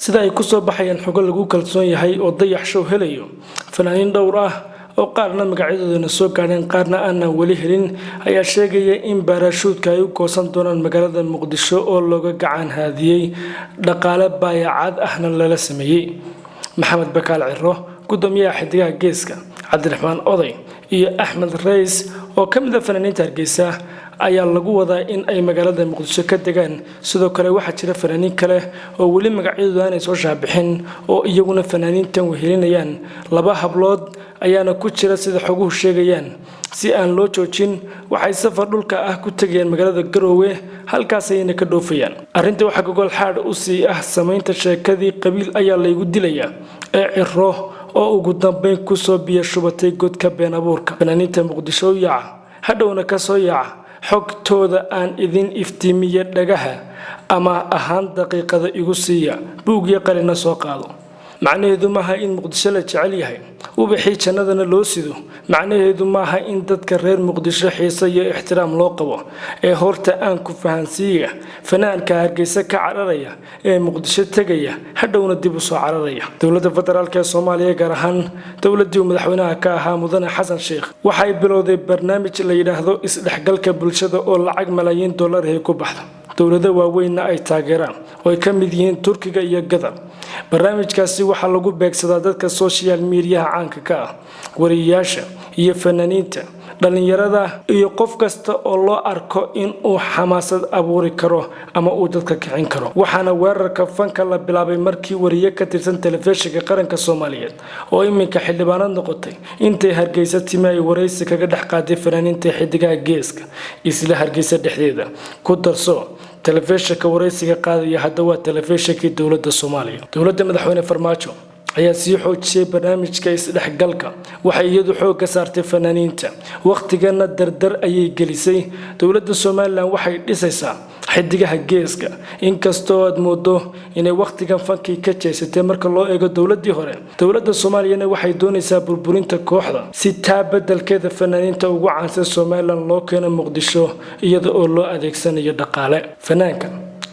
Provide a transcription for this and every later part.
sida ay ku soo baxayaan xogo lagu kalsoon yahay oo dayax show helayo fanaaniin dhowr ah oo qaarna magacyadoodana soo gaadheen qaarna aanan weli helin ayaa sheegaya in baarashuudka ay u goosan doonaan magaalada Muqdisho oo looga gacan haadiyay dhaqaale baayacad ahna lala sameeyay. Maxamed Bakaal Ciro, gudoomiyaha xidigaha geeska, Cabdiraxmaan Oday iyo Axmed Reis oo ka mid ah fanaaniinta Hargeysa ayaa lagu wadaa in ay magaalada Muqdisho ka degaan. Sidoo kale waxaa jira fanaaniin kale oo weli magacyadooda aanay soo shaabixin oo iyaguna fanaaniintan wehelinayaan. Laba hablood ayaana ku jira sida xoguhu sheegayaan. Si aan loo joojin waxay safar dhulka ah ku tageen magaalada Garowe halkaas ayna ka dhoofayaan. Arrinta waxa gogol xaad u sii ah sameynta sheekadii qabiil ayaa la igu dilaya ee Ciro oo ugu dambeyn ku soo biyo shubatay godka been abuurka. Fanaaniinta Muqdisho yaaca hadhowna ka soo yaaca xogtooda aan idin iftiimiye dhagaha ama ahaan daqiiqada igu siiya buug iyo qalin soo qaado. macnaheedu maaha in Muqdisho la jecel yahay wixii jannadana loo sido. macnaheedu maaha in dadka reer Muqdisho xiiso iyo ixtiraam loo qabo ee horta aan ku fahansiiya fanaanka Hargeysa ka cararaya ee Muqdisho tagaya hadhowna dib u soo cararaya. dowladda federaalka Soomaaliya gaar ahaan dowladii madaxweynaha ka ahaa Mudane Xasan Sheekh waxay bilowday barnaamij la yiraahdo isdhexgalka bulshada oo lacag malaayiin dollar ay ku baxdo. dowladda waaweyn ay taageeraan oo ay ka mid yihiin Turkiga iyo Qatar. barnaamijkaasi waxa lagu beegsadaa dadka social media caanka ka ah, wariyaasha iyo fanaaniinta, dhalinyarada iyo qof kasta oo loo arko in uu xamaasad abuuri karo ama uu dadka kicin karo. waxaana weerarka fanka la bilaabay markii wariye ka tirsan telefishinka qaranka Soomaaliyeed oo iminka xildhibaanad noqotay intay Hargeysa timay wareysi kaga dhex qaaday fanaaniinta xidigaha geeska isla Hargeysa dhexdeeda. ku darso telefishinka wareysiga qaadaya hadda waa telefishinkii dowladda Soomaaliya. dowladda madaxweyne Farmaajo ayaa sii xoojisay barnaamijka isdhexgalka. waxay iyadu xoog ka saartay fanaaniinta waqtigana dardar ayay gelisay. dowladda Soomaaliland waxay dhisaysaa xidigaha geeska inkastoo aad moodo inay waqtigan fankii ka jeesatay marka loo eego dowladii hore. dowladda Soomaaliya waxay doonaysaa burburinta kooxda si taa beddelkeeda fanaaniinta ugu caansan Soomaaliland loo keeno Muqdisho iyada oo loo adeegsanayo dhaqaale. fanaanka,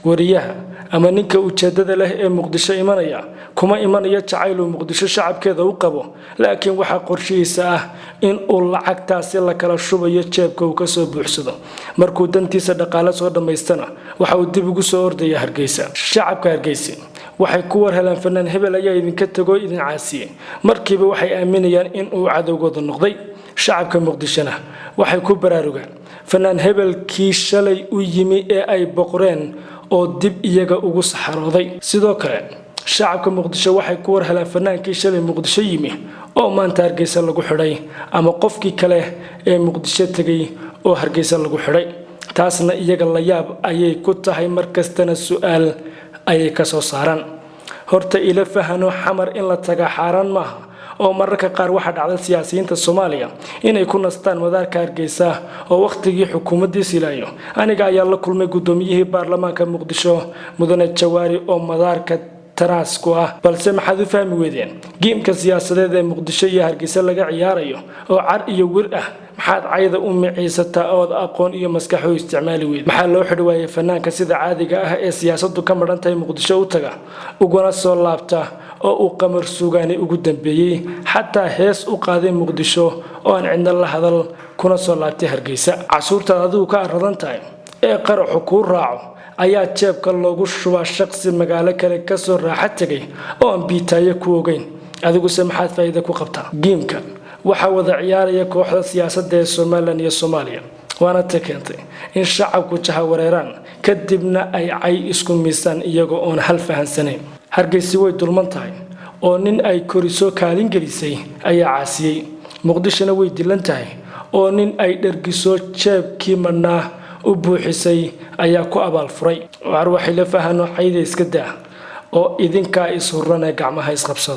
wariyaha ama ninka ujeedada leh ee Muqdisho imanaya kuma imanayo jacayl uu Muqdisho shacabkeeda u qabo, laakiin waxa qorshihiisa ah in uu lacagtaasi la kala shubayo jeebka uu ka soo buuxsado. markuu dantiisa dhaqaale soo dhameystana waxa uu dib ugu soo ordaya Hargeysa. shacabka Hargeysa waxay ku war helaan fanaan hebel ayaa idinka tago idin caasiye markiiba waxay aaminayaan in uu cadowgooda noqday. shacabka Muqdishona waxay ku baraarugaan fanaan hebelkii shalay u yimi ee ay boqoreen oo dib iyaga ugu saxarooday. sidoo kale shacabka Muqdisho waxay ku war helaan fanaankii shalay Muqdisho yimi oo maanta Hargeysa lagu xidhay ama qofkii kale ee Muqdisho tagay oo Hargeysa lagu xidhay. taasna iyaga la yaab ayay ku tahay markastana su'aal ayay ka soo saaraan. horta ila fahano xamar in la taga xaraan maaha oo mararka qaar waxa dhacday siyaasiyiinta Soomaaliya inay ku nastaan madaarka Hargeysa oo waqtigii xukuumaddiisa ilaayo. aniga ayaa la kulmay gudoomiyihii baarlamaanka Muqdisho Mudane Jawaari oo madaarka taraasku ah, balse maxaad u fahmi weydeen geemka siyaasadeed ee Muqdisho iyo Hargeysa laga ciyaarayo oo car iyo wir ah maxaad cayda u miciisataa oo aqoon iyo maskax u isticmaali weyd. maxaa loo xidhwaayay fanaanka sida caadiga ah ee siyaasaddu ka marantahay Muqdisho u taga uguna soo laabta oo uu qamar suugaani ugu dambeeyay xataa hees u qaaday Muqdisho oo aan cidna la hadal kuna soo laabtay Hargeysa. casuurta adigu ka aradan tahay ee qaraxu ku raaco ayaa jeebka loogu shubaa shaqsi magaalo kale ka soo raaxa tagay oo aan biitaayo ku ogeyn. adigu se maxaad faa'iido ku qabtaa? geemka waxa wada ciyaaraya kooxda siyaasadda ee Soomaaliland iyo Soomaaliya waana keentay in shacabku jaha wareeraan kadibna ay cay isku miisaan iyaga oo hal fahansanayn. Hargeysa way dulman tahay oo nin ay koriso kaalin gelisay ayaa caasiyay. Muqdishona way dilan tahay oo nin ay dhargiso jeebkii manaa u buuxisay ayaa ku abaal furay. waxay la fahano cayda iska daa oo idinka is hurana gacmaha is qabsado.